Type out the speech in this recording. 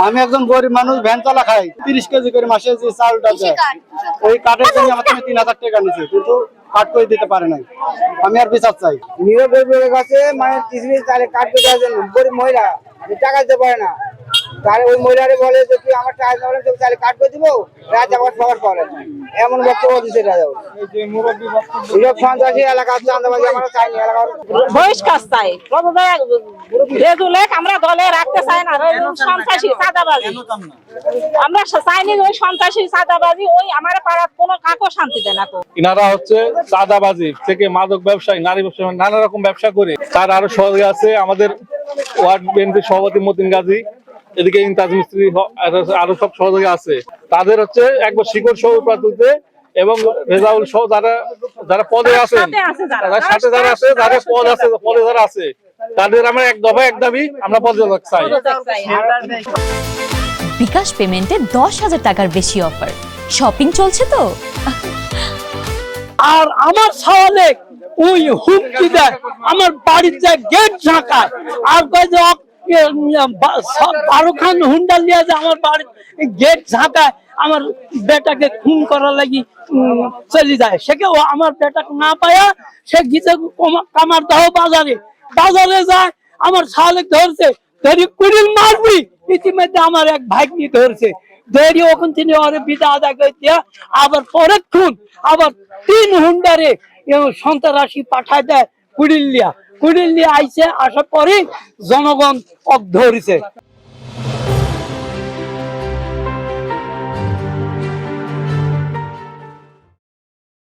আমি একজন গরিব মানুষ, ভ্যান চালা খাই, 30 কেজি করে মাসে যে চালটা দেয় ওই কাঠের জন্য আমার থেকে 3000 টাকা নিচ্ছে, কিন্তু কাঠ করে দিতে পারে নাই। আমি আর বিচার চাই। নিয়োগ কাছে মানে কিসমিস চালে কাঠ করে দেওয়ার জন্য গরিব মহিলা টাকা দিতে পারে না, তাহলে ওই মহিলারে বলে যে তুই আমার টাকা দেওয়া তো তাহলে কাঠ করে দিব, রাত আবার সবার পারে এমন বক্তব্য দিচ্ছে রাজা। সন্ত্রাসী এলাকা চাঁদাবাজি আমরা চাইনি, এলাকার বহিষ্কার চাই। আমরা দলে রাখতে চাই না সন্ত্রাসী চাঁদাবাজি, আমরা চাইনি ওই সন্ত্রাসী চাঁদাবাজি, ওই আমার পাড়ার কোনো কাকও শান্তি দেয় না। তো ইনারা হচ্ছে চাঁদাবাজি থেকে মাদক ব্যবসায়ী, নারী ব্যবসায়ী, নানা রকম ব্যবসা করে। তার আরো সহযোগী আছে আমাদের ওয়ার্ড বিএনপির সভাপতি মতিন গাজী, এদিকে ইনতাজ মিস্ত্রি, আরো সব সহযোগী আছে। তাদের হচ্ছে একবার শিকড় সহ তুলতে এবং রেজাউল সহ যারা পদে আছেন, সাথে যারা আছে, যারা পদ আছে, পদে যারা আছে, তাদের আমরা এক দফা এক দাবি আমরা পদযাত্রা চাই। বিকাশ পেমেন্টে 10,000 টাকার বেশি অফার, শপিং চলছে তো। আর আমার সামনে ওই হুমকি দেয়, আমার বাড়িতে গেট ঝাঁকায়, আর কয় যে 12 খান হুন্ডা নিয়ে যায় আমার বাড়ির গেট ঝাঁকায়, আমার বেটাকে খুন করার লাগি চলে যায়। সেকেও আমার বেটাকে না পায়া সে গিয়ে কামার দাহ বাজারে যায়, আমার শালিক ধরছে, ধরি কুড়িল মারবি। ইতিমধ্যে আমার এক ভাগ্নি ধরছে, ধরি ওখান থেকে ওরে বিদা আদা করে দিয়া আবার পরেক্ষণ আবার 3 হুন্ডারে সন্ত্রাসী পাঠায় দেয় কুড়িল নিয়ে আইসে, আসার পরে জনগণ ধরেছে।